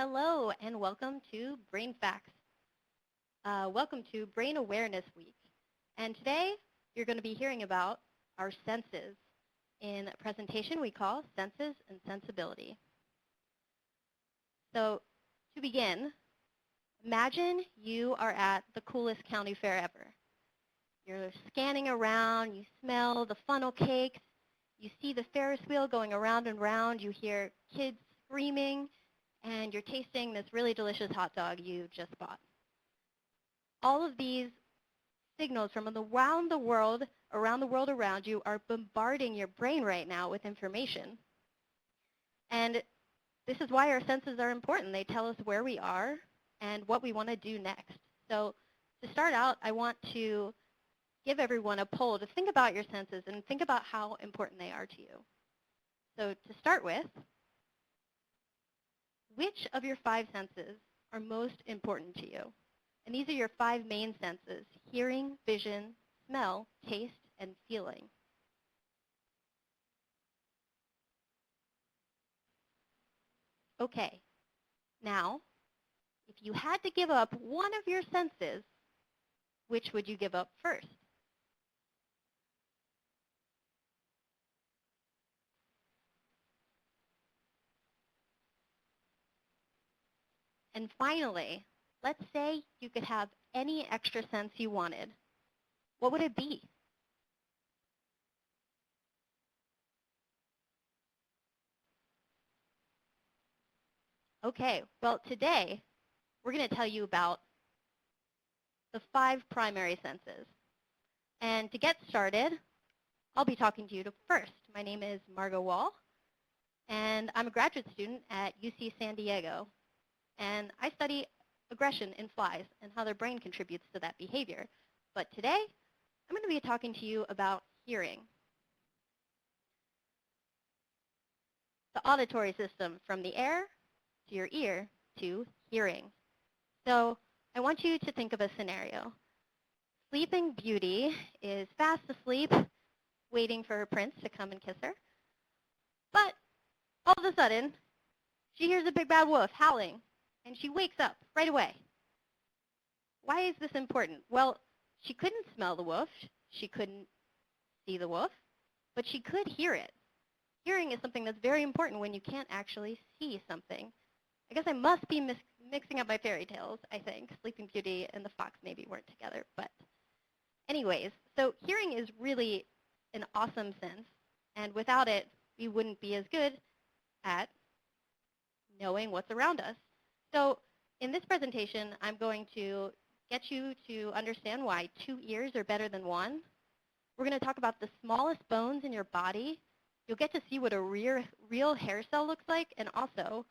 Hello and welcome to BrainFacts. Welcome to Brain Awareness Week. And today you're going to be hearing about our senses in a presentation we call Senses and Sensibility. So to begin, imagine you are at the coolest county fair ever. You're scanning around, you smell the funnel cakes, you see the Ferris wheel going around and around, you hear kids screaming, and you're tasting this really delicious hot dog you just bought. All of these signals from around the world around you are bombarding your brain right now with information. And this is why our senses are important. They tell us where we are and what we want to do next. So to start out, I want to give everyone a poll to think about your senses and think about how important they are to you. So to start with, which of your 5 senses are most important to you? And these are your 5 main senses: hearing, vision, smell, taste, and feeling. Okay, now, if you had to give up one of your senses, which would you give up first? And finally, let's say you could have any extra sense you wanted. What would it be? Okay, well today we're going to tell you about the 5 primary senses. And to get started, I'll be talking to you first. My name is Margot Wohl, and I'm a graduate student at UC San Diego. And I study aggression in flies and how their brain contributes to that behavior. But today, I'm going to be talking to you about hearing. The auditory system, from the air to your ear to hearing. So I want you to think of a scenario. Sleeping Beauty is fast asleep, waiting for her prince to come and kiss her. But all of a sudden, she hears a big bad wolf howling, and she wakes up right away. Why is this important? Well, she couldn't smell the wolf, she couldn't see the wolf, but she could hear it. Hearing is something that's very important when you can't actually see something. I guess I must be mixing up my fairy tales, I think. Sleeping Beauty and the fox maybe weren't together, but anyways, so hearing is really an awesome sense, and without it, we wouldn't be as good at knowing what's around us. So in this presentation, I'm going to get you to understand why 2 ears are better than 1. We're going to talk about the smallest bones in your body. You'll get to see what a real hair cell looks like, and also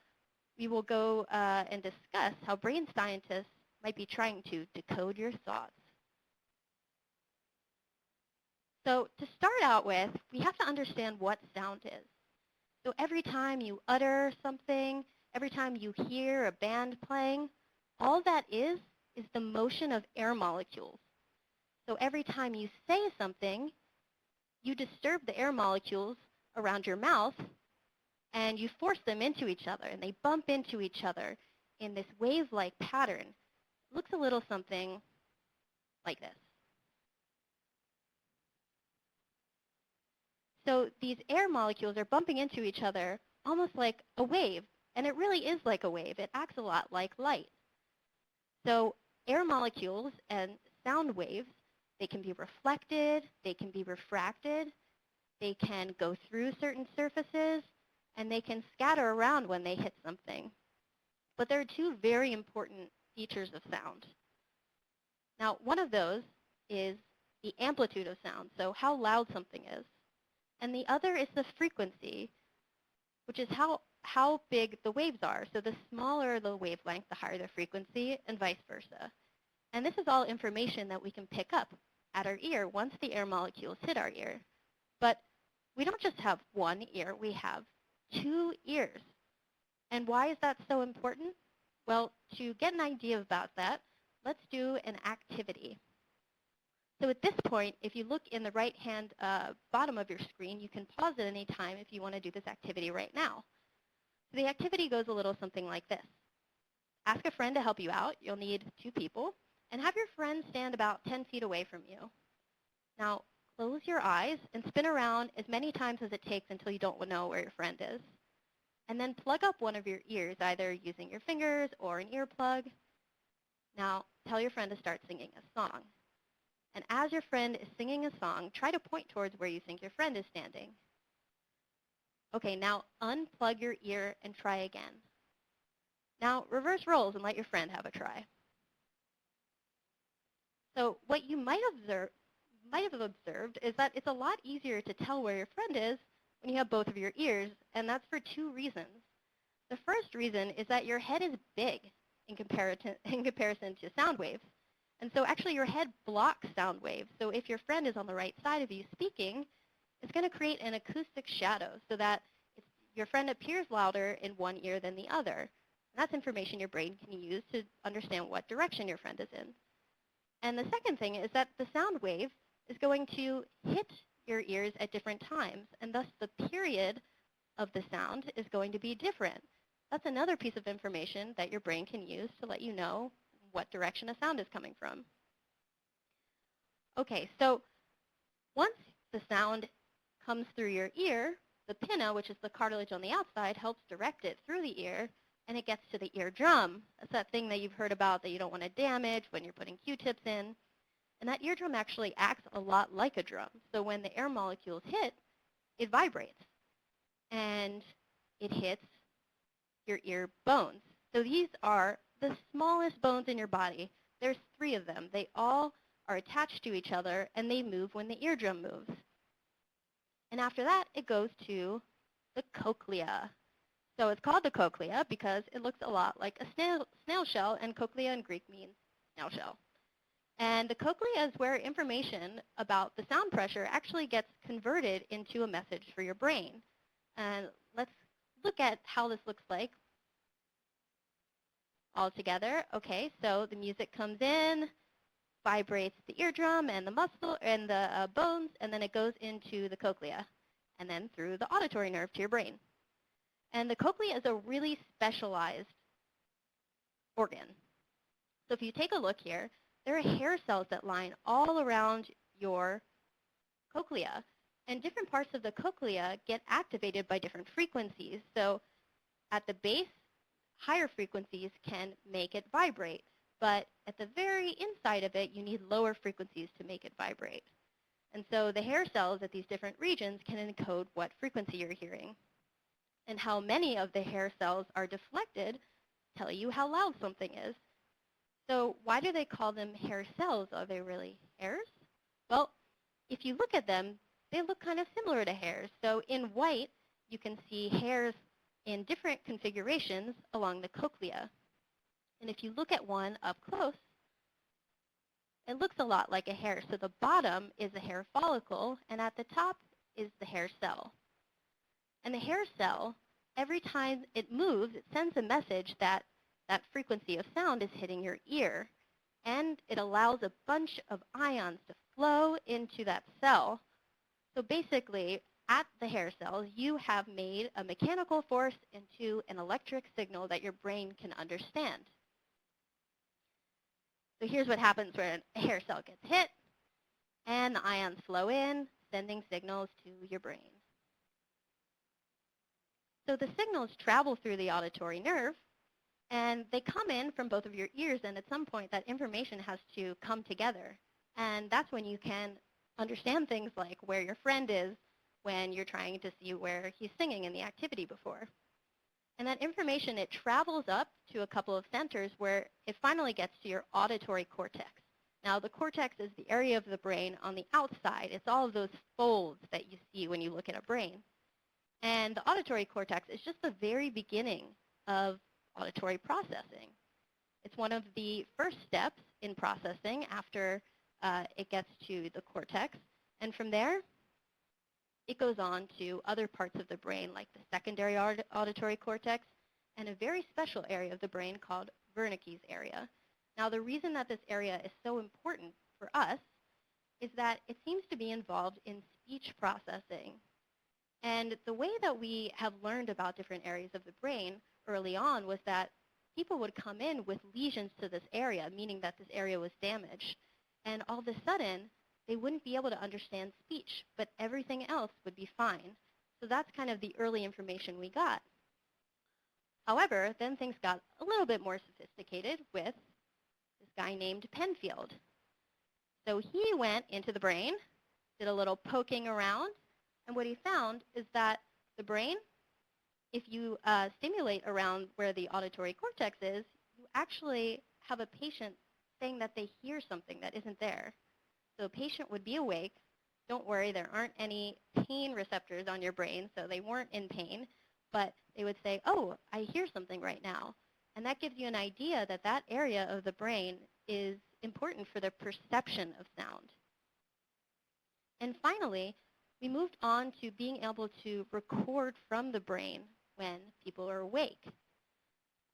we will go and discuss how brain scientists might be trying to decode your thoughts. So to start out with, we have to understand what sound is. So every time you utter something, every time you hear a band playing, all that is the motion of air molecules. So every time you say something, you disturb the air molecules around your mouth, and you force them into each other, and they bump into each other in this wave-like pattern. It looks a little something like this. So these air molecules are bumping into each other almost like a wave, and it really is like a wave. It acts a lot like light. So air molecules and sound waves, they can be reflected, they can be refracted, they can go through certain surfaces, and they can scatter around when they hit something. But there are 2 very important features of sound. Now, one of those is the amplitude of sound, so how loud something is. And the other is the frequency, which is how big the waves are. So the smaller the wavelength, the higher the frequency, and vice versa. And this is all information that we can pick up at our ear once the air molecules hit our ear. But we don't just have 1 ear, we have 2 ears. And why is that so important? Well, to get an idea about that, let's do an activity. So at this point, if you look in the right-hand bottom of your screen, you can pause at any time if you want to do this activity right now. So the activity goes a little something like this. Ask a friend to help you out. You'll need 2 people. And have your friend stand about 10 feet away from you. Now, close your eyes and spin around as many times as it takes until you don't know where your friend is. And then plug up one of your ears, either using your fingers or an earplug. Now, tell your friend to start singing a song. And as your friend is singing a song, try to point towards where you think your friend is standing. Okay, now unplug your ear and try again. Now, reverse roles and let your friend have a try. So what you might have observed is that it's a lot easier to tell where your friend is when you have both of your ears, and that's for 2 reasons. The first reason is that your head is big in comparison to sound waves. And so actually your head blocks sound waves. So if your friend is on the right side of you speaking, it's going to create an acoustic shadow so that your friend appears louder in one ear than the other. And that's information your brain can use to understand what direction your friend is in. And the second thing is that the sound wave is going to hit your ears at different times, and thus the period of the sound is going to be different. That's another piece of information that your brain can use to let you know what direction a sound is coming from. Okay, so once the sound comes through your ear, the pinna, which is the cartilage on the outside, helps direct it through the ear, and it gets to the eardrum. That's that thing that you've heard about that you don't want to damage when you're putting Q-tips in. And that eardrum actually acts a lot like a drum. So when the air molecules hit, it vibrates, and it hits your ear bones. So these are the smallest bones in your body. There's 3 of them. They all are attached to each other, and they move when the eardrum moves. And after that, it goes to the cochlea. So it's called the cochlea because it looks a lot like a snail shell, and cochlea in Greek means snail shell. And the cochlea is where information about the sound pressure actually gets converted into a message for your brain. And let's look at how this looks like all together. Okay, so the music comes in, vibrates the eardrum and the muscle and the bones, and then it goes into the cochlea, and then through the auditory nerve to your brain. And the cochlea is a really specialized organ. So if you take a look here, there are hair cells that line all around your cochlea, and different parts of the cochlea get activated by different frequencies. So at the base, higher frequencies can make it vibrate, but at the very inside of it, you need lower frequencies to make it vibrate. And so the hair cells at these different regions can encode what frequency you're hearing. And how many of the hair cells are deflected tell you how loud something is. So why do they call them hair cells? Are they really hairs? Well, if you look at them, they look kind of similar to hairs. So in white, you can see hairs in different configurations along the cochlea. And if you look at one up close, it looks a lot like a hair. So the bottom is a hair follicle, and at the top is the hair cell. And the hair cell, every time it moves, it sends a message that that frequency of sound is hitting your ear. And it allows a bunch of ions to flow into that cell. So basically, at the hair cells, you have made a mechanical force into an electric signal that your brain can understand. So here's what happens when a hair cell gets hit, and the ions flow in, sending signals to your brain. So the signals travel through the auditory nerve, and they come in from both of your ears, and at some point that information has to come together. And that's when you can understand things like where your friend is when you're trying to see where he's singing in the activity before. And that information, it travels up to a couple of centers where it finally gets to your auditory cortex. Now, the cortex is the area of the brain on the outside. It's all of those folds that you see when you look at a brain. And the auditory cortex is just the very beginning of auditory processing. It's one of the first steps in processing after it gets to the cortex. And from there, it goes on to other parts of the brain, like the secondary auditory cortex, and a very special area of the brain called Wernicke's area. Now, the reason that this area is so important for us is that it seems to be involved in speech processing. And the way that we have learned about different areas of the brain early on was that people would come in with lesions to this area, meaning that this area was damaged. And all of a sudden, they wouldn't be able to understand speech, but everything else would be fine. So that's kind of the early information we got. However, then things got a little bit more sophisticated with this guy named Penfield. So he went into the brain, did a little poking around, and what he found is that the brain, if you stimulate around where the auditory cortex is, you actually have a patient saying that they hear something that isn't there. So a patient would be awake. Don't worry, there aren't any pain receptors on your brain, so they weren't in pain. But they would say, oh, I hear something right now. And that gives you an idea that that area of the brain is important for the perception of sound. And finally, we moved on to being able to record from the brain when people are awake.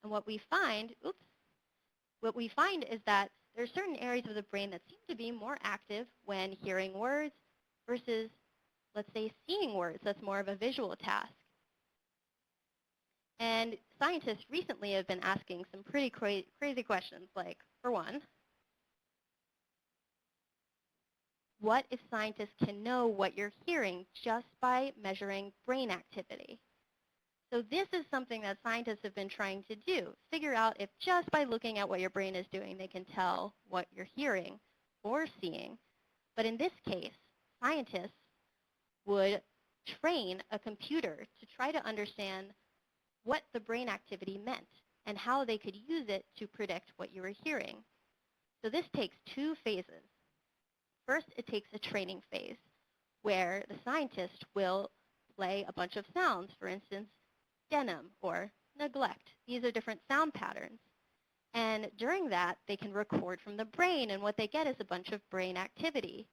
And what we find is that there are certain areas of the brain that seem to be more active when hearing words versus, let's say, seeing words. That's more of a visual task. And scientists recently have been asking some pretty crazy questions, like, for one, what if scientists can know what you're hearing just by measuring brain activity? So this is something that scientists have been trying to do, figure out if just by looking at what your brain is doing, they can tell what you're hearing or seeing. But in this case, scientists would train a computer to try to understand what the brain activity meant and how they could use it to predict what you were hearing. So this takes two phases. First, it takes a training phase where the scientist will play a bunch of sounds, for instance, denim or neglect. These are different sound patterns. And during that, they can record from the brain, and what they get is a bunch of brain activity.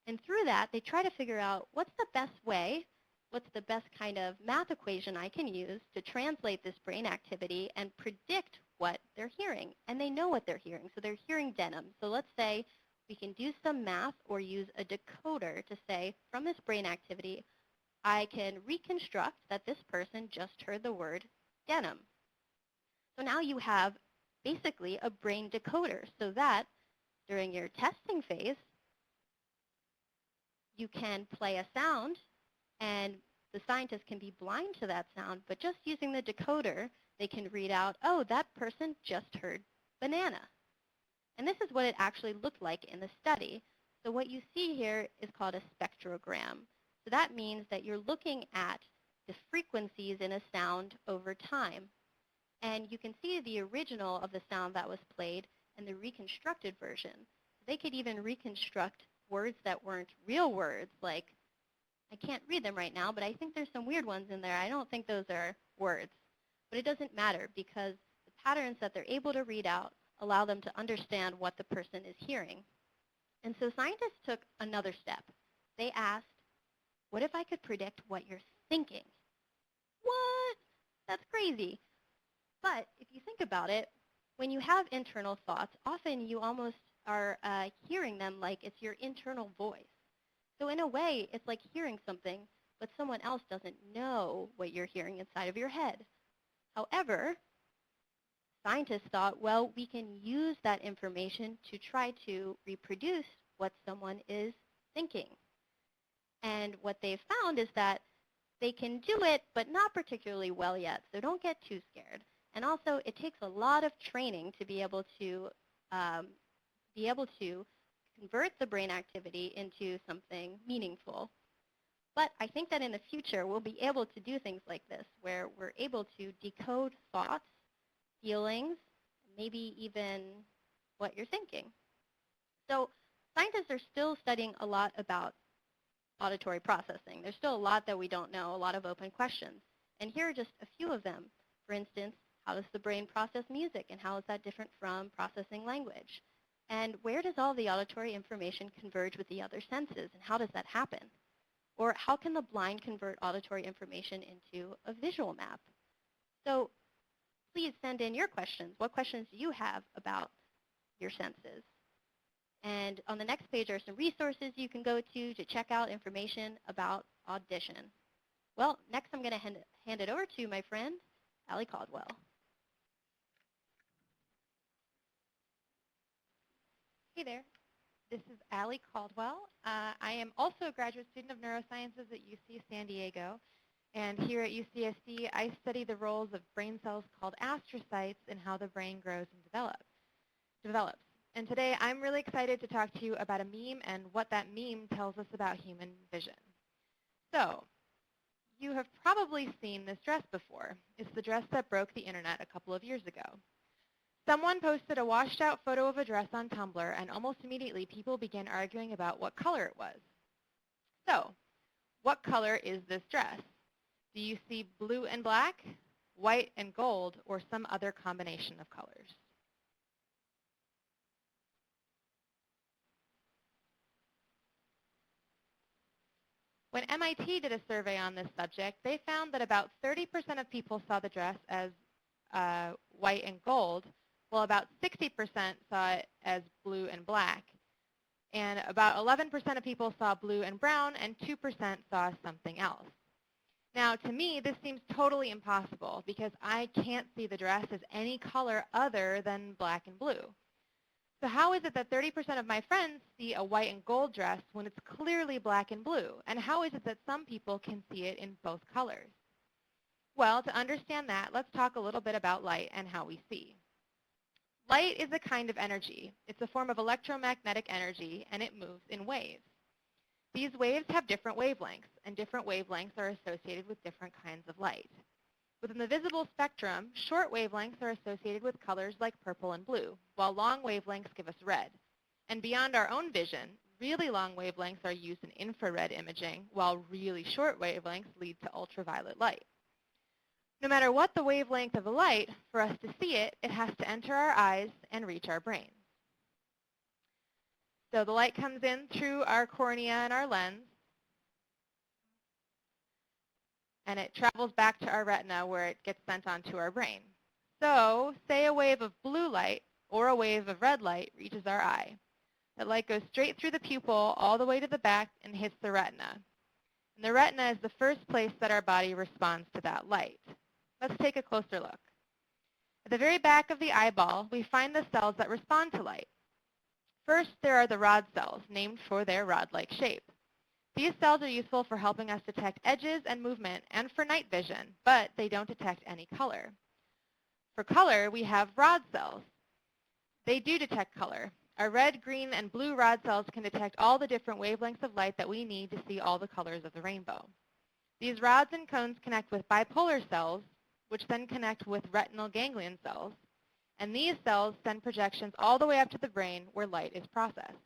And through that, they try to figure out what's the best way, what's the best kind of math equation I can use to translate this brain activity and predict what they're hearing. And they know what they're hearing, so they're hearing denim. So let's say we can do some math or use a decoder to say, from this brain activity, I can reconstruct that this person just heard the word denim. So now you have basically a brain decoder so that during your testing phase, you can play a sound and the scientist can be blind to that sound, but just using the decoder, they can read out, oh, that person just heard banana. And this is what it actually looked like in the study. So what you see here is called a spectrogram. So that means that you're looking at the frequencies in a sound over time. And you can see the original of the sound that was played and the reconstructed version. They could even reconstruct words that weren't real words, like, I can't read them right now, but I think there's some weird ones in there. I don't think those are words. But it doesn't matter because the patterns that they're able to read out allow them to understand what the person is hearing. And so scientists took another step. They asked, what if I could predict what you're thinking? What? That's crazy. But if you think about it, when you have internal thoughts, often you almost are hearing them like it's your internal voice. So in a way, it's like hearing something, but someone else doesn't know what you're hearing inside of your head. However, scientists thought, well, we can use that information to try to reproduce what someone is thinking. And what they've found is that they can do it, but not particularly well yet, so don't get too scared. And also, it takes a lot of training to be able to convert the brain activity into something meaningful. But I think that in the future, we'll be able to do things like this, where we're able to decode thoughts, feelings, maybe even what you're thinking. So scientists are still studying a lot about auditory processing. There's still a lot that we don't know, a lot of open questions. And here are just a few of them. For instance, how does the brain process music, and how is that different from processing language? And where does all the auditory information converge with the other senses, and how does that happen? Or how can the blind convert auditory information into a visual map? So please send in your questions. What questions do you have about your senses? And on the next page are some resources you can go to check out information about audition. Well, next I'm going to hand it over to my friend, Alie Caldwell. Hey there, this is Alie Caldwell. I am also a graduate student of neurosciences at UC San Diego. And here at UCSD, I study the roles of brain cells called astrocytes and how the brain grows and develops. And today, I'm really excited to talk to you about a meme and what that meme tells us about human vision. So, you have probably seen this dress before. It's the dress that broke the internet a couple of years ago. Someone posted a washed-out photo of a dress on Tumblr, and almost immediately people began arguing about what color it was. So, what color is this dress? Do you see blue and black, white and gold, or some other combination of colors? When MIT did a survey on this subject, they found that about 30% of people saw the dress as white and gold, while about 60% saw it as blue and black. And about 11% of people saw blue and brown, and 2% saw something else. Now, to me, this seems totally impossible because I can't see the dress as any color other than black and blue. So how is it that 30% of my friends see a white and gold dress when it's clearly black and blue? And how is it that some people can see it in both colors? Well, to understand that, let's talk a little bit about light and how we see. Light is a kind of energy. It's a form of electromagnetic energy, and it moves in waves. These waves have different wavelengths, and different wavelengths are associated with different kinds of light. Within the visible spectrum, short wavelengths are associated with colors like purple and blue, while long wavelengths give us red. And beyond our own vision, really long wavelengths are used in infrared imaging, while really short wavelengths lead to ultraviolet light. No matter what the wavelength of the light, for us to see it, it has to enter our eyes and reach our brains. So the light comes in through our cornea and our lens, and it travels back to our retina where it gets sent onto our brain. So say a wave of blue light or a wave of red light reaches our eye. That light goes straight through the pupil all the way to the back and hits the retina. And the retina is the first place that our body responds to that light. Let's take a closer look. At the very back of the eyeball, we find the cells that respond to light. First, there are the rod cells, named for their rod-like shape. These cells are useful for helping us detect edges and movement and for night vision, but they don't detect any color. For color, we have rod cells. They do detect color. Our red, green, and blue rod cells can detect all the different wavelengths of light that we need to see all the colors of the rainbow. These rods and cones connect with bipolar cells, which then connect with retinal ganglion cells, and these cells send projections all the way up to the brain where light is processed.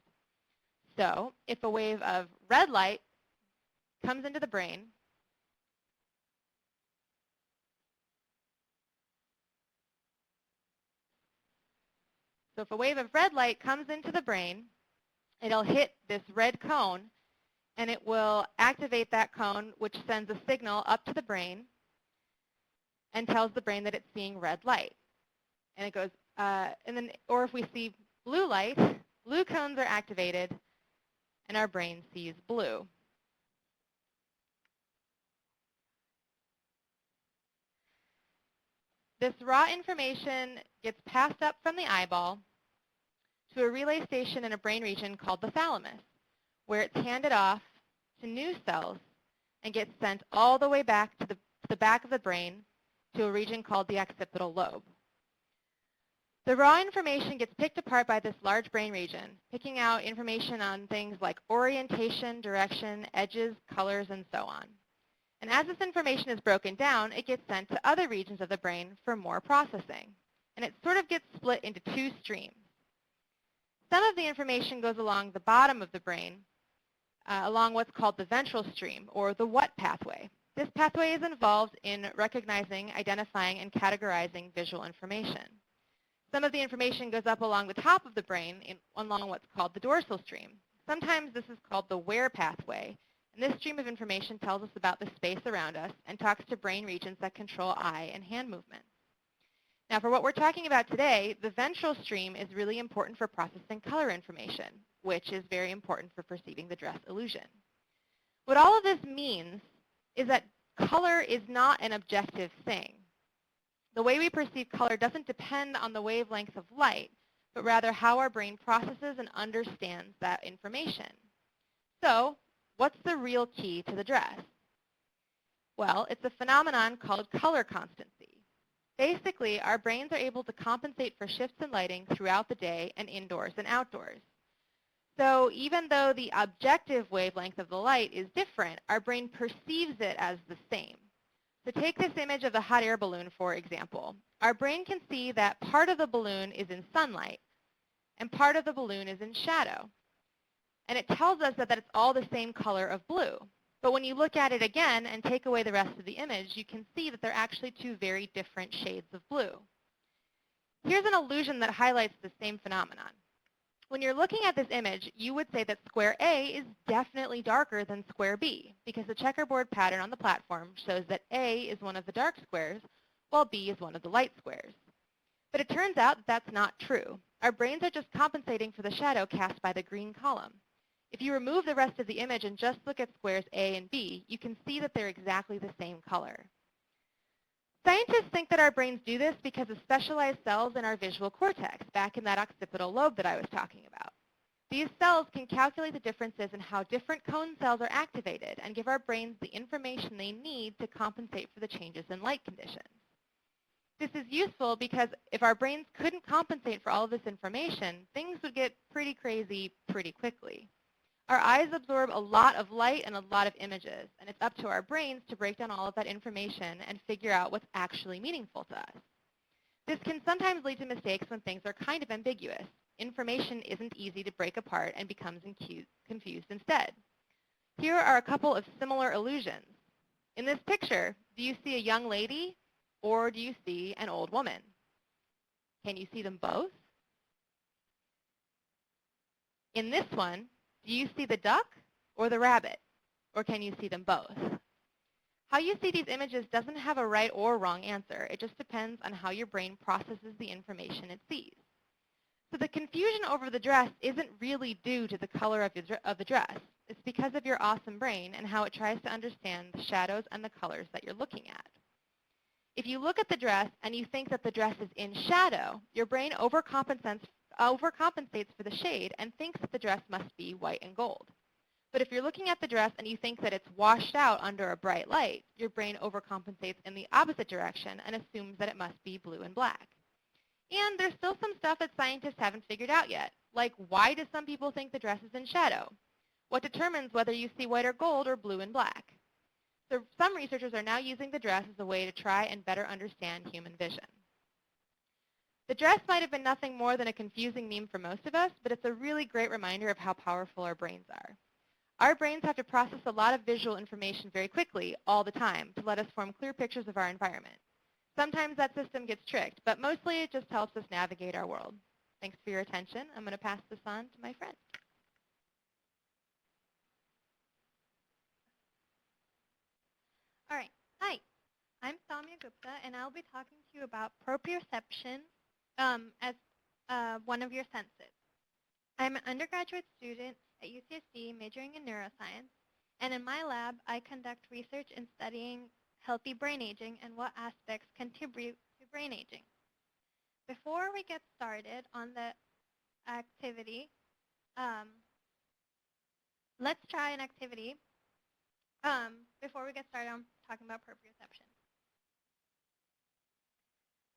So if a wave of red light comes into the brain, it'll hit this red cone, and it will activate that cone, which sends a signal up to the brain and tells the brain that it's seeing red light. And it goes, or if we see blue light, blue cones are activated, and our brain sees blue. This raw information gets passed up from the eyeball to a relay station in a brain region called the thalamus, where it's handed off to new cells and gets sent all the way back to the back of the brain to a region called the occipital lobe. The raw information gets picked apart by this large brain region, picking out information on things like orientation, direction, edges, colors, and so on. And as this information is broken down, it gets sent to other regions of the brain for more processing. And it sort of gets split into two streams. Some of the information goes along the bottom of the brain, along what's called the ventral stream, or the what pathway. This pathway is involved in recognizing, identifying, and categorizing visual information. Some of the information goes up along the top of the brain, along what's called the dorsal stream. Sometimes this is called the where pathway, and this stream of information tells us about the space around us and talks to brain regions that control eye and hand movement. Now, for what we're talking about today, the ventral stream is really important for processing color information, which is very important for perceiving the dress illusion. What all of this means is that color is not an objective thing. The way we perceive color doesn't depend on the wavelength of light, but rather how our brain processes and understands that information. So, what's the real key to the dress? Well, it's a phenomenon called color constancy. Basically, our brains are able to compensate for shifts in lighting throughout the day and indoors and outdoors. So even though the objective wavelength of the light is different, our brain perceives it as the same. So take this image of the hot air balloon, for example. Our brain can see that part of the balloon is in sunlight and part of the balloon is in shadow. And it tells us that it's all the same color of blue. But when you look at it again and take away the rest of the image, you can see that they're actually two very different shades of blue. Here's an illusion that highlights the same phenomenon. When you're looking at this image, you would say that square A is definitely darker than square B because the checkerboard pattern on the platform shows that A is one of the dark squares while B is one of the light squares. But it turns out that that's not true. Our brains are just compensating for the shadow cast by the green column. If you remove the rest of the image and just look at squares A and B, you can see that they're exactly the same color. Scientists think that our brains do this because of specialized cells in our visual cortex, back in that occipital lobe that I was talking about. These cells can calculate the differences in how different cone cells are activated and give our brains the information they need to compensate for the changes in light conditions. This is useful because if our brains couldn't compensate for all of this information, things would get pretty crazy pretty quickly. Our eyes absorb a lot of light and a lot of images, and it's up to our brains to break down all of that information and figure out what's actually meaningful to us. This can sometimes lead to mistakes when things are kind of ambiguous. Information isn't easy to break apart and becomes confused instead. Here are a couple of similar illusions. In this picture, do you see a young lady or do you see an old woman? Can you see them both? In this one, do you see the duck or the rabbit? Or can you see them both? How you see these images doesn't have a right or wrong answer. It just depends on how your brain processes the information it sees. So the confusion over the dress isn't really due to the color of the dress. It's because of your awesome brain and how it tries to understand the shadows and the colors that you're looking at. If you look at the dress and you think that the dress is in shadow, your brain overcompensates for the shade and thinks that the dress must be white and gold. But if you're looking at the dress and you think that it's washed out under a bright light, your brain overcompensates in the opposite direction and assumes that it must be blue and black. And there's still some stuff that scientists haven't figured out yet, like why do some people think the dress is in shadow? What determines whether you see white or gold or blue and black? So some researchers are now using the dress as a way to try and better understand human vision. The dress might have been nothing more than a confusing meme for most of us, but it's a really great reminder of how powerful our brains are. Our brains have to process a lot of visual information very quickly, all the time, to let us form clear pictures of our environment. Sometimes that system gets tricked, but mostly it just helps us navigate our world. Thanks for your attention. I'm going to pass this on to my friend. All right. Hi. I'm Saumya Gupta, and I'll be talking to you about proprioception as one of your senses. I'm an undergraduate student at UCSD majoring in neuroscience, and in my lab, I conduct research in studying healthy brain aging and what aspects contribute to brain aging. Before we get started on the activity, let's try an activity before we get started on talking about proprioception.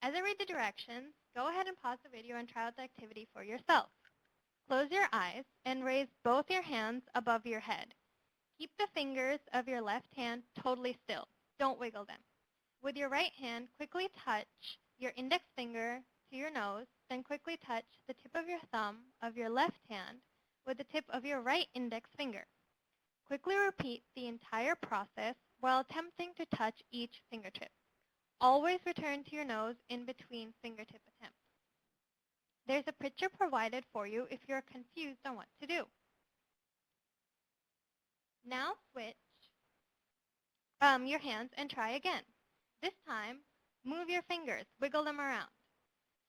As I read the directions, go ahead and pause the video and try out the activity for yourself. Close your eyes and raise both your hands above your head. Keep the fingers of your left hand totally still. Don't wiggle them. With your right hand, quickly touch your index finger to your nose, then quickly touch the tip of your thumb of your left hand with the tip of your right index finger. Quickly repeat the entire process while attempting to touch each fingertip. Always return to your nose in between fingertip attempts. There's a picture provided for you if you're confused on what to do. Now switch your hands and try again. This time, move your fingers, wiggle them around.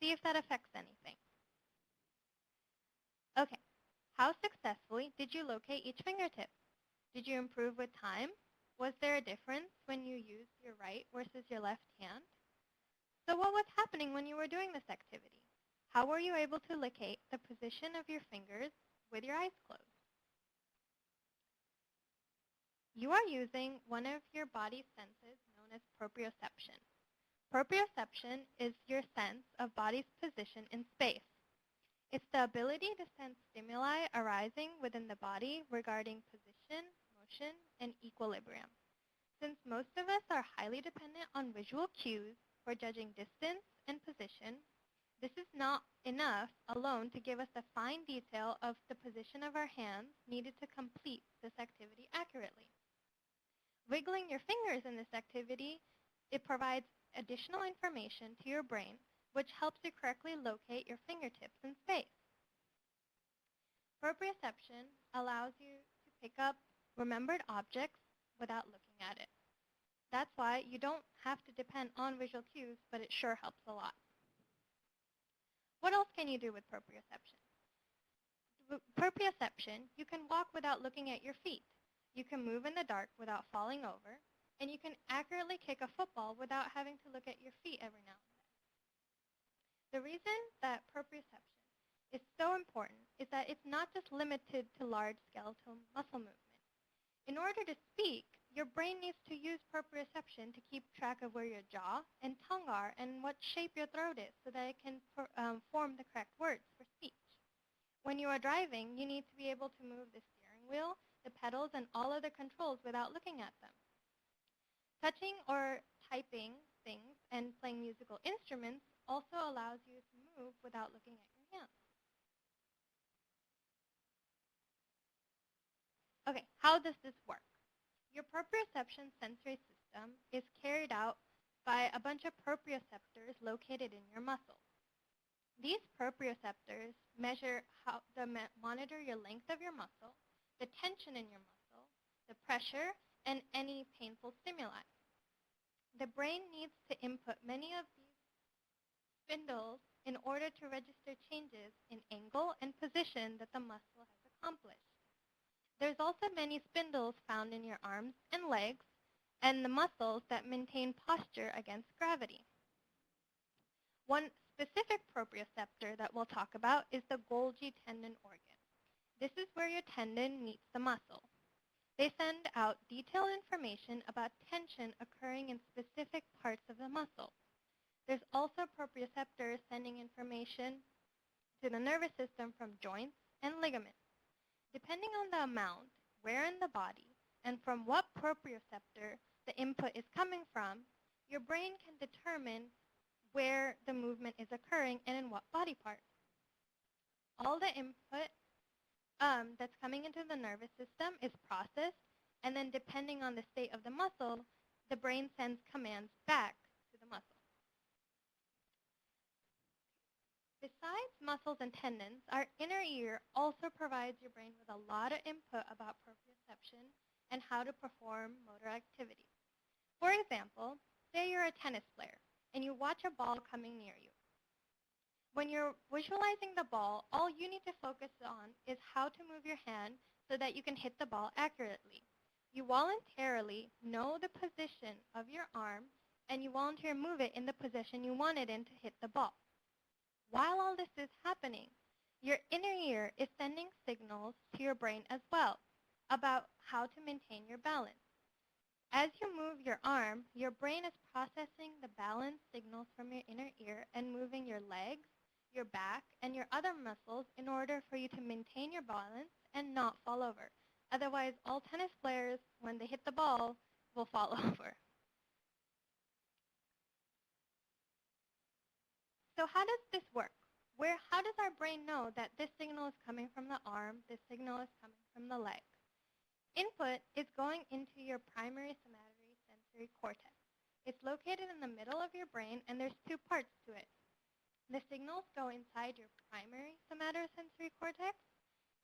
See if that affects anything. Okay, how successfully did you locate each fingertip? Did you improve with time? Was there a difference when you used your right versus your left hand? So what was happening when you were doing this activity? How were you able to locate the position of your fingers with your eyes closed? You are using one of your body's senses known as proprioception. Proprioception is your sense of body's position in space. It's the ability to sense stimuli arising within the body regarding position, motion, and equilibrium. Since most of us are highly dependent on visual cues for judging distance and position, this is not enough alone to give us the fine detail of the position of our hands needed to complete this activity accurately. Wiggling your fingers in this activity, it provides additional information to your brain, which helps you correctly locate your fingertips in space. Proprioception allows you to pick up remembered objects without looking at it. That's why you don't have to depend on visual cues, but it sure helps a lot. What else can you do with proprioception? With proprioception, you can walk without looking at your feet. You can move in the dark without falling over, and you can accurately kick a football without having to look at your feet every now and then. The reason that proprioception is so important is that it's not just limited to large skeletal muscle movement. In order to speak, your brain needs to use proprioception to keep track of where your jaw and tongue are and what shape your throat is so that it can form the correct words for speech. When you are driving, you need to be able to move the steering wheel, the pedals, and all other controls without looking at them. Touching or typing things and playing musical instruments also allows you to move without looking at your hands. Okay, how does this work? Your proprioception sensory system is carried out by a bunch of proprioceptors located in your muscles. These proprioceptors monitor your length of your muscle, the tension in your muscle, the pressure, and any painful stimuli. The brain needs to input many of these spindles in order to register changes in angle and position that the muscle has accomplished. There's also many spindles found in your arms and legs and the muscles that maintain posture against gravity. One specific proprioceptor that we'll talk about is the Golgi tendon organ. This is where your tendon meets the muscle. They send out detailed information about tension occurring in specific parts of the muscle. There's also proprioceptors sending information to the nervous system from joints and ligaments. Depending on the amount, where in the body, and from what proprioceptor the input is coming from, your brain can determine where the movement is occurring and in what body part. All the input that's coming into the nervous system is processed, and then depending on the state of the muscle, the brain sends commands back to the muscle. Besides muscles and tendons, our inner ear also provides your brain with a lot of input about proprioception and how to perform motor activities. For example, say you're a tennis player and you watch a ball coming near you. When you're visualizing the ball, all you need to focus on is how to move your hand so that you can hit the ball accurately. You voluntarily know the position of your arm, and you voluntarily move it in the position you want it in to hit the ball. While all this is happening, your inner ear is sending signals to your brain as well about how to maintain your balance. As you move your arm, your brain is processing the balance signals from your inner ear and moving your legs, your back, and your other muscles in order for you to maintain your balance and not fall over. Otherwise, all tennis players, when they hit the ball, will fall over. So how does this work? How does our brain know that this signal is coming from the arm, this signal is coming from the leg? Input is going into your primary sensory cortex. It's located in the middle of your brain, and there's two parts to it. The signals go inside your primary somatosensory cortex,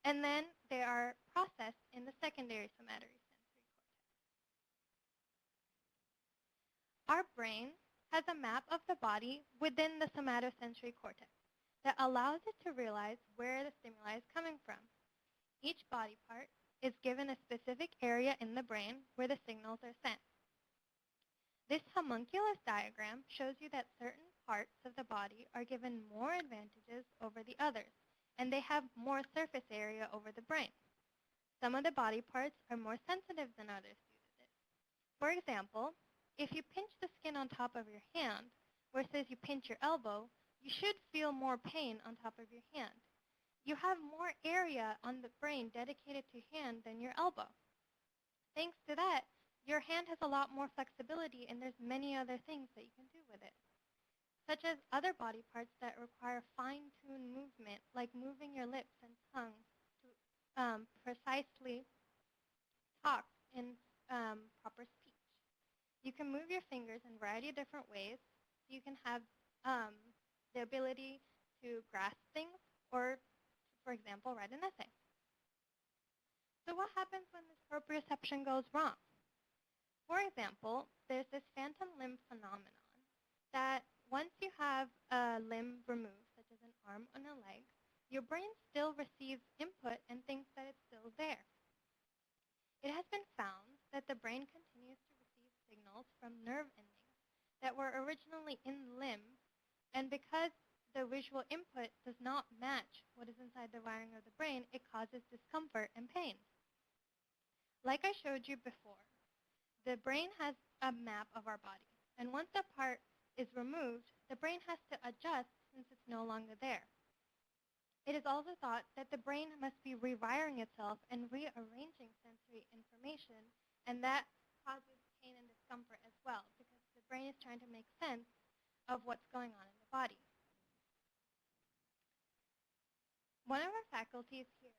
and then they are processed in the secondary somatosensory cortex. Our brain has a map of the body within the somatosensory cortex that allows it to realize where the stimuli is coming from. Each body part is given a specific area in the brain where the signals are sent. This homunculus diagram shows you that certain parts of the body are given more advantages over the others, and they have more surface area over the brain. Some of the body parts are more sensitive than others due to this. For example, if you pinch the skin on top of your hand versus you pinch your elbow, you should feel more pain on top of your hand. You have more area on the brain dedicated to hand than your elbow. Thanks to that, your hand has a lot more flexibility, and there's many other things that you can do with it, such as other body parts that require fine-tuned movement, like moving your lips and tongue to precisely talk in proper speech. You can move your fingers in a variety of different ways. You can have the ability to grasp things or, for example, write an essay. So what happens when this proprioception goes wrong? For example, there's this phantom limb phenomenon that once you have a limb removed, such as an arm and a leg, your brain still receives input and thinks that it's still there. It has been found that the brain continues to receive signals from nerve endings that were originally in the limb, and because the visual input does not match what is inside the wiring of the brain, it causes discomfort and pain. Like I showed you before, the brain has a map of our body, and once a part is removed, the brain has to adjust since it's no longer there. It is also thought that the brain must be rewiring itself and rearranging sensory information, and that causes pain and discomfort as well, because the brain is trying to make sense of what's going on in the body. One of our faculties here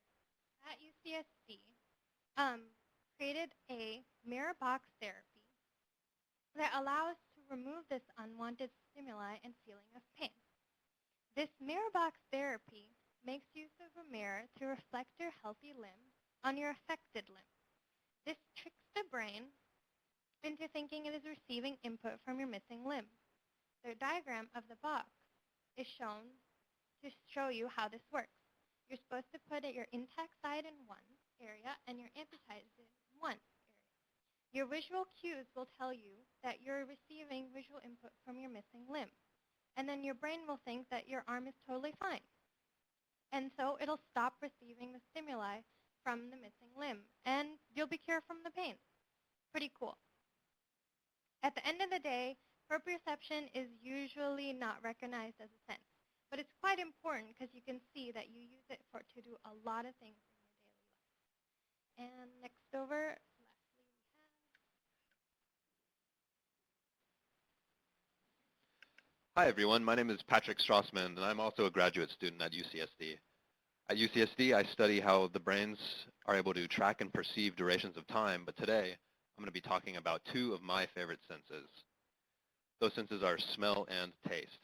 at UCSD created a mirror box therapy that allows to remove this unwanted stimuli and feeling of pain. This mirror box therapy makes use of a mirror to reflect your healthy limb on your affected limb. This tricks the brain into thinking it is receiving input from your missing limb. The diagram of the box is shown to show you how this works. You're supposed to put your intact side in one area and your amputated in one area. Your visual cues will tell you that you're receiving visual input from your missing limb. And then your brain will think that your arm is totally fine. And so it'll stop receiving the stimuli from the missing limb, and you'll be cured from the pain. Pretty cool. At the end of the day, proprioception is usually not recognized as a sense, but it's quite important because you can see that you use it to do a lot of things in your daily life. And next over, lastly, we have... Hi, everyone. My name is Patrick Strassmann, and I'm also a graduate student at UCSD. At UCSD, I study how the brains are able to track and perceive durations of time, but today I'm going to be talking about two of my favorite senses. Those senses are smell and taste.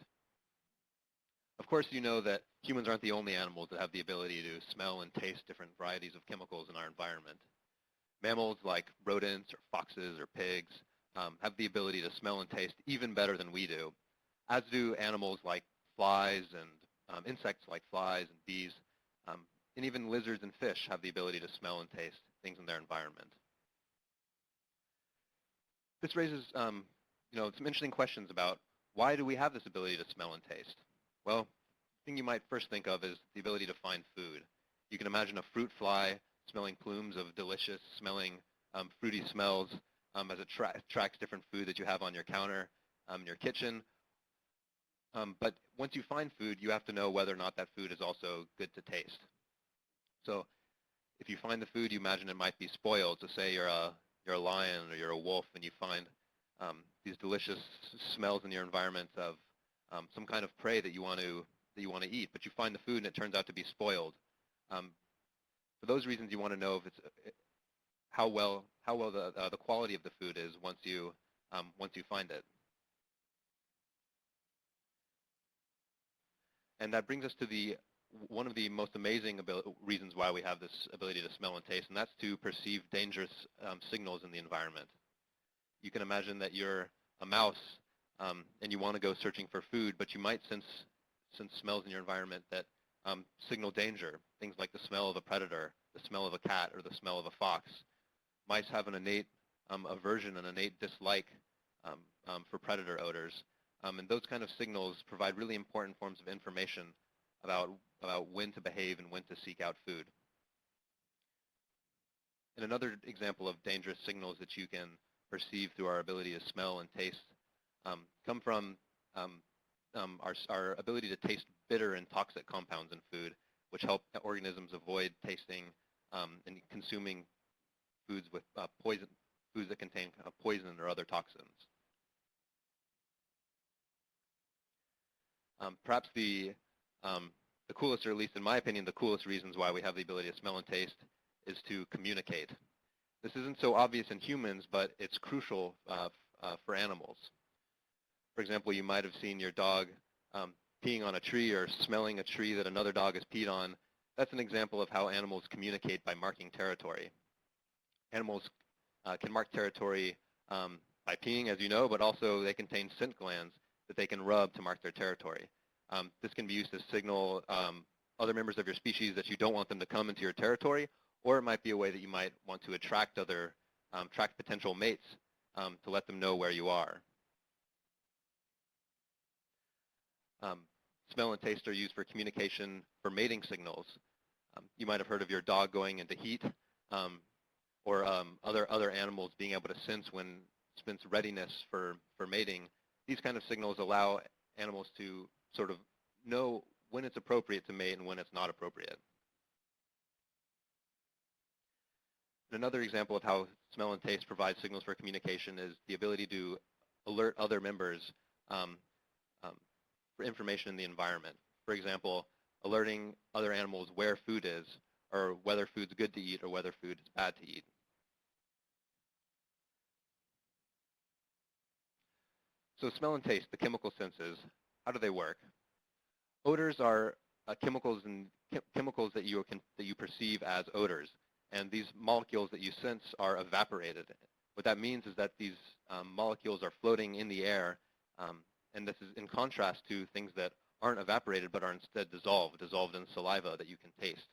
Of course, you know that humans aren't the only animals that have the ability to smell and taste different varieties of chemicals in our environment. Mammals like rodents or foxes or pigs have the ability to smell and taste even better than we do, as do animals like flies and insects like flies and bees, and even lizards and fish have the ability to smell and taste things in their environment. This raises some interesting questions about why do we have this ability to smell and taste? Well, the thing you might first think of is the ability to find food. You can imagine a fruit fly smelling plumes of delicious smelling fruity smells as it tracks different food that you have on your counter in your kitchen. But once you find food, you have to know whether or not that food is also good to taste. So if you find the food, you imagine it might be spoiled. So say you're a lion or you're a wolf and you find these delicious smells in your environment of some kind of prey that you want to eat, but you find the food and it turns out to be spoiled. For those reasons, you want to know if it's how well the quality of the food is once you find it. And that brings us to one of the most amazing reasons why we have this ability to smell and taste, and that's to perceive dangerous signals in the environment. You can imagine that you're a mouse and you want to go searching for food, but you might sense smells in your environment that signal danger. Things like the smell of a predator, the smell of a cat, or the smell of a fox. Mice have an innate aversion, an innate dislike for predator odors. And those kind of signals provide really important forms of information about when to behave and when to seek out food. And another example of dangerous signals that you can perceive through our ability to smell and taste come from our ability to taste bitter and toxic compounds in food, which help organisms avoid tasting and consuming foods with foods that contain poison or other toxins. Perhaps the coolest, or at least in my opinion, the coolest reasons why we have the ability to smell and taste is to communicate. This isn't so obvious in humans, but it's crucial for animals. For example, you might have seen your dog peeing on a tree or smelling a tree that another dog has peed on. That's an example of how animals communicate by marking territory. Animals can mark territory by peeing, as you know, but also they contain scent glands that they can rub to mark their territory. This can be used to signal other members of your species that you don't want them to come into your territory, or it might be a way that you might want to attract potential mates to let them know where you are. Smell and taste are used for communication for mating signals. You might have heard of your dog going into heat, or other animals being able to sense readiness for mating. These kind of signals allow animals to sort of know when it's appropriate to mate and when it's not appropriate. Another example of how smell and taste provide signals for communication is the ability to alert other members for information in the environment. For example, alerting other animals where food is, or whether food's good to eat or whether food is bad to eat. So smell and taste, the chemical senses, how do they work? Odors are chemicals that you perceive as odors, and these molecules that you sense are evaporated. What that means is that these molecules are floating in the air, and this is in contrast to things that aren't evaporated but are instead dissolved in saliva that you can taste.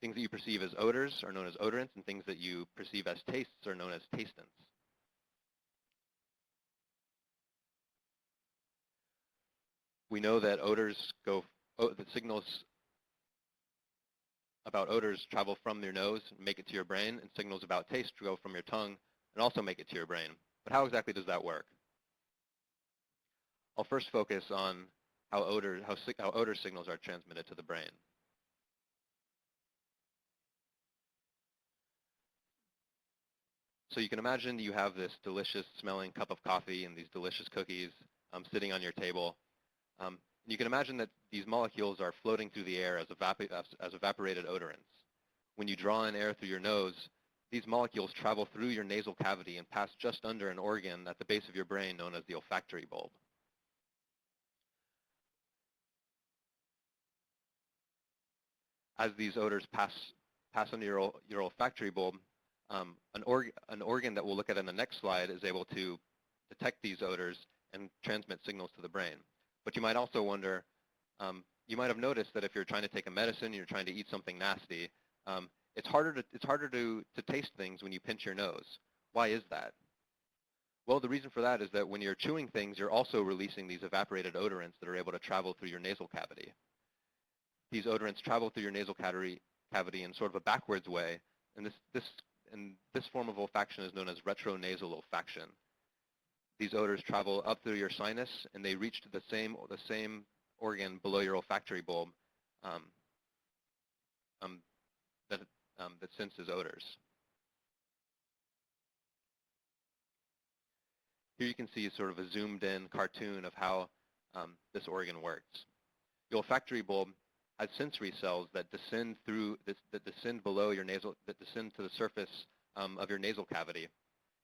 Things that you perceive as odors are known as odorants, and things that you perceive as tastes are known as tastants. We know that the signals about odors travel from your nose and make it to your brain, and signals about taste go from your tongue and also make it to your brain. But how exactly does that work? I'll first focus on how odor signals are transmitted to the brain. So you can imagine you have this delicious smelling cup of coffee and these delicious cookies sitting on your table. You can imagine that these molecules are floating through the air as evaporated odorants. When you draw in air through your nose, these molecules travel through your nasal cavity and pass just under an organ at the base of your brain known as the olfactory bulb. As these odors pass under your olfactory bulb, an organ that we'll look at in the next slide is able to detect these odors and transmit signals to the brain. But you might also wonder, you might have noticed that if you're trying to take a medicine, you're trying to eat something nasty, it's harder to taste things when you pinch your nose. Why is that? Well, the reason for that is that when you're chewing things, you're also releasing these evaporated odorants that are able to travel through your nasal cavity. These odorants travel through your nasal cavity in sort of a backwards way, and this form of olfaction is known as retronasal olfaction. These odors travel up through your sinus, and they reach to the same organ below your olfactory bulb that senses odors. Here you can see sort of a zoomed-in cartoon of how this organ works. The olfactory bulb has sensory cells that descend below your nasal, that descend to the surface of your nasal cavity,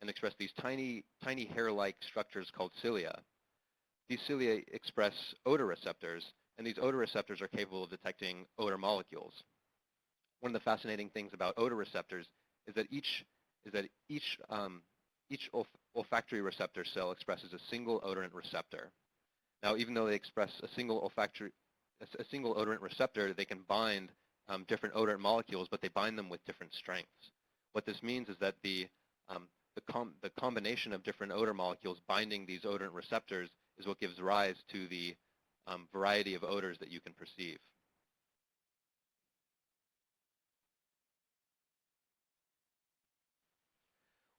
and express these tiny hair-like structures called cilia. These cilia express odor receptors, and these odor receptors are capable of detecting odor molecules. One of the fascinating things about odor receptors is that each olfactory receptor cell expresses a single odorant receptor. Now, even though they express a single odorant receptor, they can bind different odorant molecules, but they bind them with different strengths. What this means is that the combination of different odor molecules binding these odorant receptors is what gives rise to the variety of odors that you can perceive.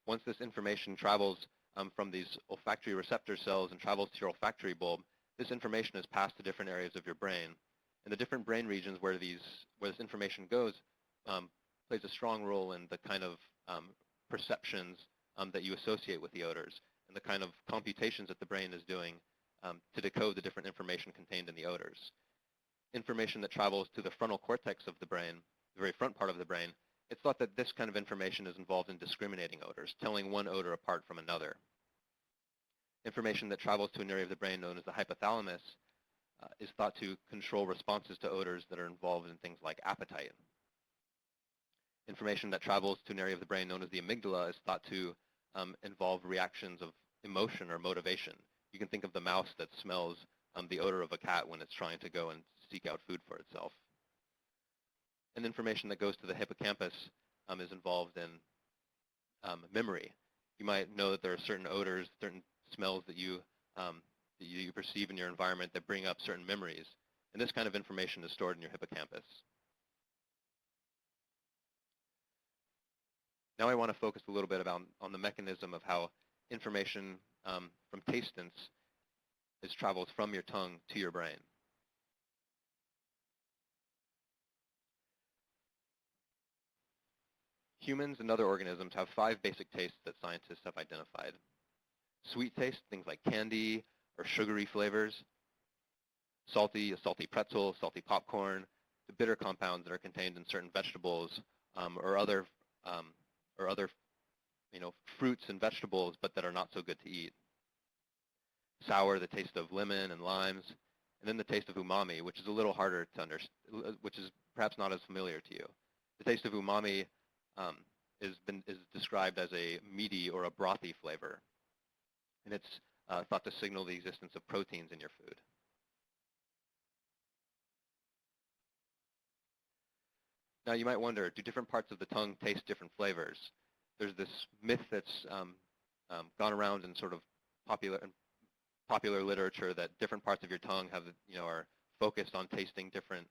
Once this information travels from these olfactory receptor cells and travels to your olfactory bulb, this information is passed to different areas of your brain. And the different brain regions where this information goes plays a strong role in the kind of perceptions that you associate with the odors and the kind of computations that the brain is doing to decode the different information contained in the odors. Information that travels to the frontal cortex of the brain, the very front part of the brain, it's thought that this kind of information is involved in discriminating odors, telling one odor apart from another. Information that travels to an area of the brain known as the hypothalamus is thought to control responses to odors that are involved in things like appetite. Information that travels to an area of the brain known as the amygdala is thought to involve reactions of emotion or motivation. You can think of the mouse that smells the odor of a cat when it's trying to go and seek out food for itself. And information that goes to the hippocampus is involved in memory. You might know that there are certain odors, certain smells that you perceive in your environment that bring up certain memories. And this kind of information is stored in your hippocampus. Now I want to focus a little bit on the mechanism of how information from taste sense travels from your tongue to your brain. Humans and other organisms have 5 basic tastes that scientists have identified. Sweet taste, things like candy or sugary flavors. Salty, a salty pretzel, salty popcorn. The bitter compounds that are contained in certain vegetables or other fruits and vegetables, but that are not so good to eat. Sour, the taste of lemon and limes. And then the taste of umami, which is a little harder to understand, which is perhaps not as familiar to you. The taste of umami is described as a meaty or a brothy flavor. And it's thought to signal the existence of proteins in your food. Now you might wonder, do different parts of the tongue taste different flavors? There's this myth that's gone around in sort of popular literature that different parts of your tongue are focused on tasting different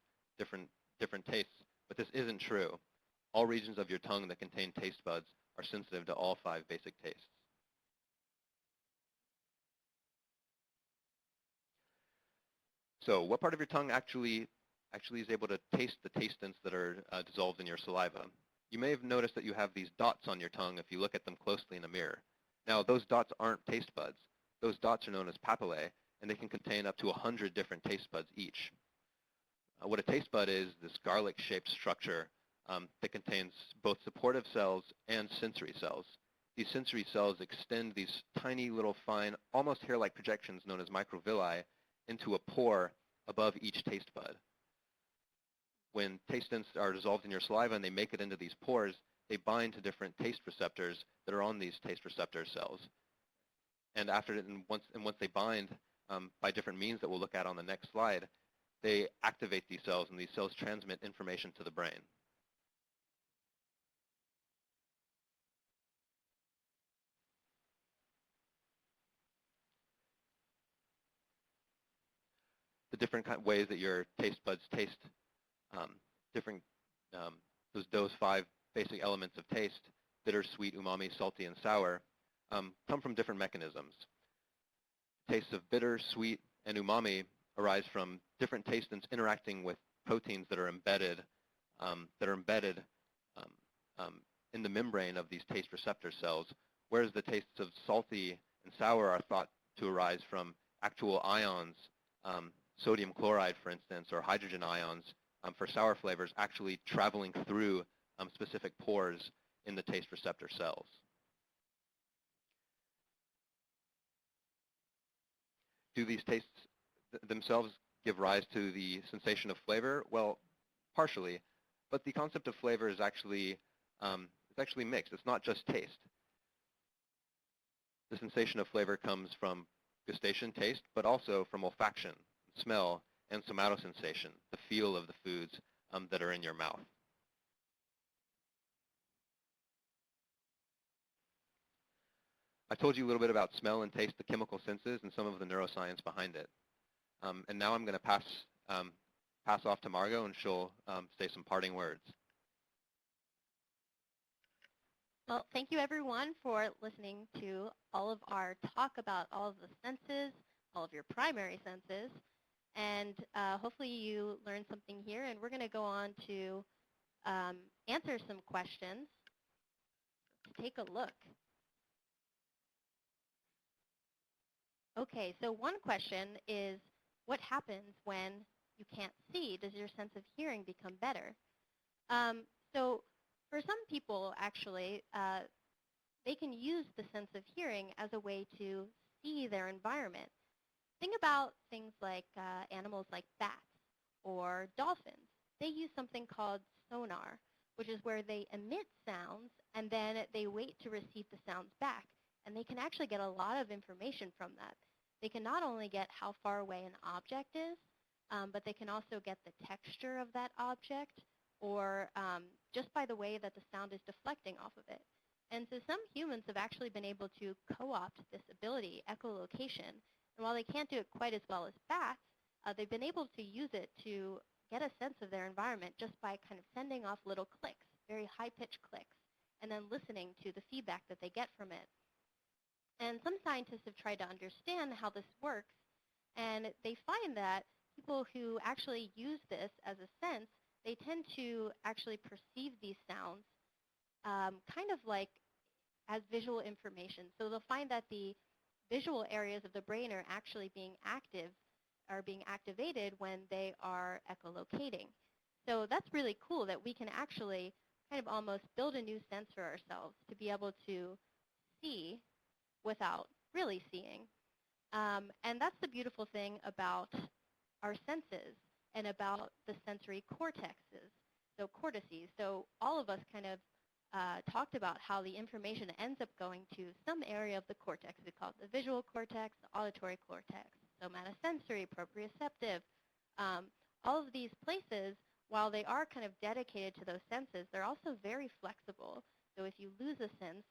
tastes, but this isn't true. All regions of your tongue that contain taste buds are sensitive to all 5 basic tastes. So what part of your tongue actually is able to taste the tastants that are dissolved in your saliva? You may have noticed that you have these dots on your tongue if you look at them closely in a mirror. Now those dots aren't taste buds. Those dots are known as papillae, and they can contain up to 100 different taste buds each. What a taste bud is this garlic-shaped structure that contains both supportive cells and sensory cells. These sensory cells extend these tiny little fine, almost hair-like projections known as microvilli into a pore above each taste bud. When tastants are dissolved in your saliva and they make it into these pores, they bind to different taste receptors that are on these taste receptor cells. And once they bind by different means that we'll look at on the next slide, they activate these cells, and these cells transmit information to the brain. The different ways that your taste buds taste those 5 basic elements of taste, bitter, sweet, umami, salty, and sour, come from different mechanisms. Tastes of bitter, sweet, and umami arise from different tastants interacting with proteins that are embedded in the membrane of these taste receptor cells, whereas the tastes of salty and sour are thought to arise from actual ions, sodium chloride, for instance, or hydrogen ions for sour flavors actually traveling through specific pores in the taste receptor cells. Do these tastes themselves give rise to the sensation of flavor? Well, partially, but the concept of flavor is actually mixed. It's not just taste. The sensation of flavor comes from gustation, taste, but also from olfaction, smell, and somatosensation, the feel of the foods that are in your mouth. I told you a little bit about smell and taste, the chemical senses, and some of the neuroscience behind it. And now I'm going to pass off to Margot, and she'll say some parting words. Well, thank you everyone for listening to all of our talk about all of the senses, all of your primary senses, and hopefully you learned something here, and we're going to go on to answer some questions. Take a look. Okay, so one question is, what happens when you can't see? Does your sense of hearing become better? So for some people, actually, they can use the sense of hearing as a way to see their environment. Think about things like animals like bats or dolphins. They use something called sonar, which is where they emit sounds and then they wait to receive the sounds back. And they can actually get a lot of information from that. They can not only get how far away an object is, but they can also get the texture of that object or just by the way that the sound is deflecting off of it. And so some humans have actually been able to co-opt this ability, echolocation. And while they can't do it quite as well as bats, they've been able to use it to get a sense of their environment just by kind of sending off little clicks, very high-pitched clicks, and then listening to the feedback that they get from it. And some scientists have tried to understand how this works, and they find that people who actually use this as a sense, they tend to actually perceive these sounds kind of like as visual information. So they'll find that the visual areas of the brain are actually being active, are being activated when they are echolocating. So that's really cool that we can actually kind of almost build a new sense for ourselves to be able to see without really seeing. And that's the beautiful thing about our senses and about the sensory cortexes, so cortices. So all of us kind of talked about how the information ends up going to some area of the cortex. We call it the visual cortex, the auditory cortex, somatosensory, proprioceptive. All of these places, while they are kind of dedicated to those senses, they're also very flexible. So if you lose a sense,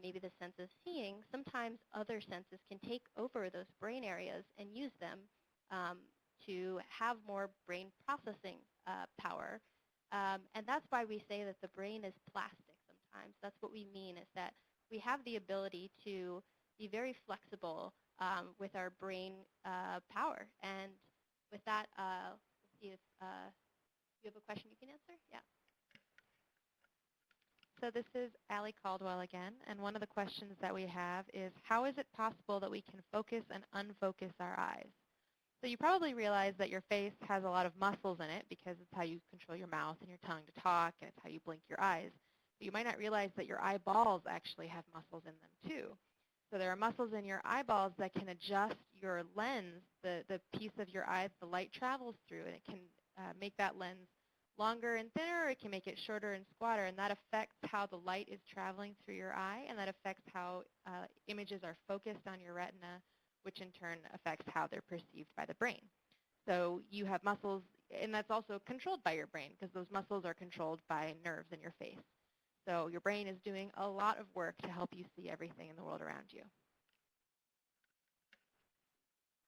maybe the sense of seeing, sometimes other senses can take over those brain areas and use them to have more brain processing power. And that's why we say that the brain is plastic sometimes. That's what we mean, is that we have the ability to be very flexible with our brain power. And with that, let's see if you have a question you can answer? Yeah. So this is Alie Caldwell again, and one of the questions that we have is, how is it possible that we can focus and unfocus our eyes? So you probably realize that your face has a lot of muscles in it because it's how you control your mouth and your tongue to talk, and it's how you blink your eyes. But you might not realize that your eyeballs actually have muscles in them too. So there are muscles in your eyeballs that can adjust your lens, the piece of your eye the light travels through, and it can make that lens longer and thinner, or it can make it shorter and squatter, and that affects how the light is traveling through your eye, and that affects how images are focused on your retina, which in turn affects how they're perceived by the brain. So you have muscles, and that's also controlled by your brain because those muscles are controlled by nerves in your face. So your brain is doing a lot of work to help you see everything in the world around you.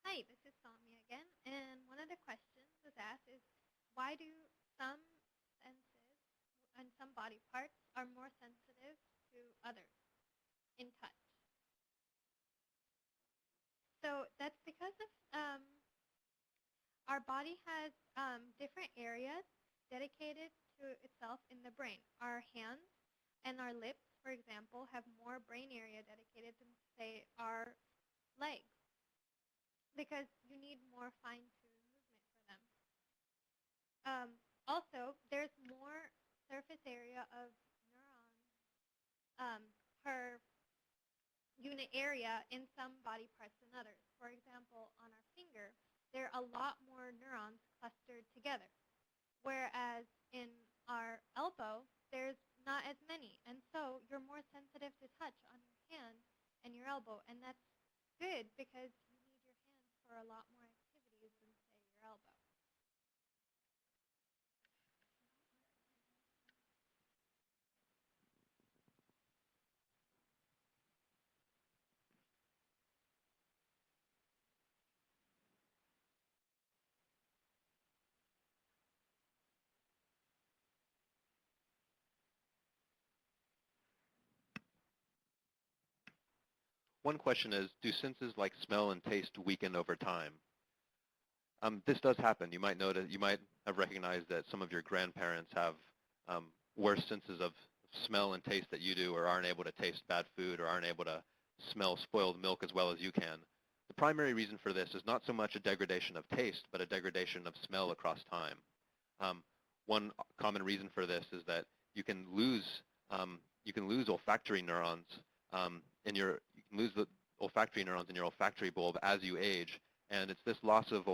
Hi, this is Saumya again, and one of the questions was asked is, why do some senses and some body parts are more sensitive to others in touch? So that's because of our body has different areas dedicated to itself in the brain. Our hands and our lips, for example, have more brain area dedicated than, say, our legs, because you need more fine-tuned movement for them. Also, there's more surface area of neurons per unit area in some body parts than others. For example, on our finger, there are a lot more neurons clustered together, whereas in our elbow, there's not as many. And so you're more sensitive to touch on your hand and your elbow, and that's good because you need your hands for a lot more activities than, say, your elbow. one question is, do senses like smell and taste weaken over time? This does happen. You might notice, you might have recognized that some of your grandparents have worse senses of smell and taste that you do, or aren't able to taste bad food, or aren't able to smell spoiled milk as well as you can. The primary reason for this is not so much a degradation of taste, but a degradation of smell across time. One common reason for this is that you can lose olfactory neurons in your olfactory neurons in your olfactory bulb as you age, and it's this loss of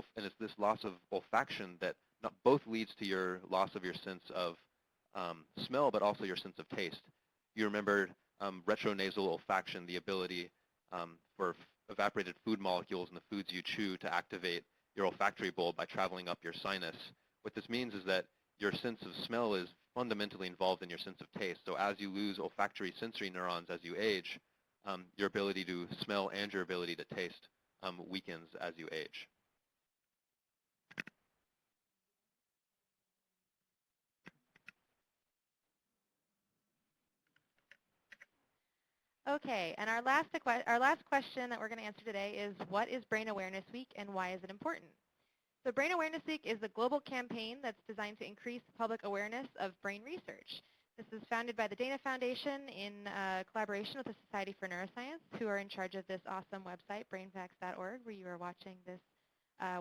olfaction that both leads to your loss of your sense of smell, but also your sense of taste. You remembered retronasal olfaction, the ability for evaporated food molecules in the foods you chew to activate your olfactory bulb by traveling up your sinus. What this means is that your sense of smell is fundamentally involved in your sense of taste. So as you lose olfactory sensory neurons as you age, your ability to smell and your ability to taste weakens as you age. Okay, and our last question that we're going to answer today is, what is Brain Awareness Week and why is it important? So Brain Awareness Week is a global campaign that's designed to increase public awareness of brain research. This is founded by the Dana Foundation in collaboration with the Society for Neuroscience, who are in charge of this awesome website, BrainFacts.org, where you are watching this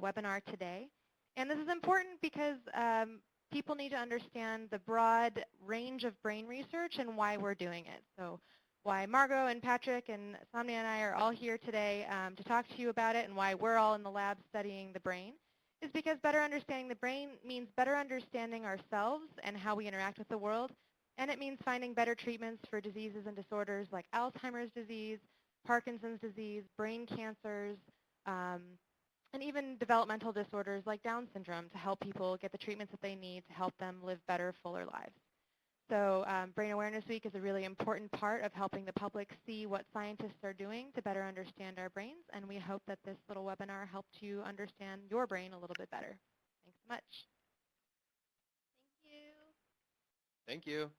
webinar today. And this is important because people need to understand the broad range of brain research and why we're doing it. So why Margot and Patrick and Saumya and I are all here today to talk to you about it, and why we're all in the lab studying the brain, is because better understanding the brain means better understanding ourselves and how we interact with the world, and it means finding better treatments for diseases and disorders like Alzheimer's disease, Parkinson's disease, brain cancers, and even developmental disorders like Down syndrome, to help people get the treatments that they need to help them live better, fuller lives. So Brain Awareness Week is a really important part of helping the public see what scientists are doing to better understand our brains, and we hope that this little webinar helped you understand your brain a little bit better. Thanks so much. Thank you. Thank you.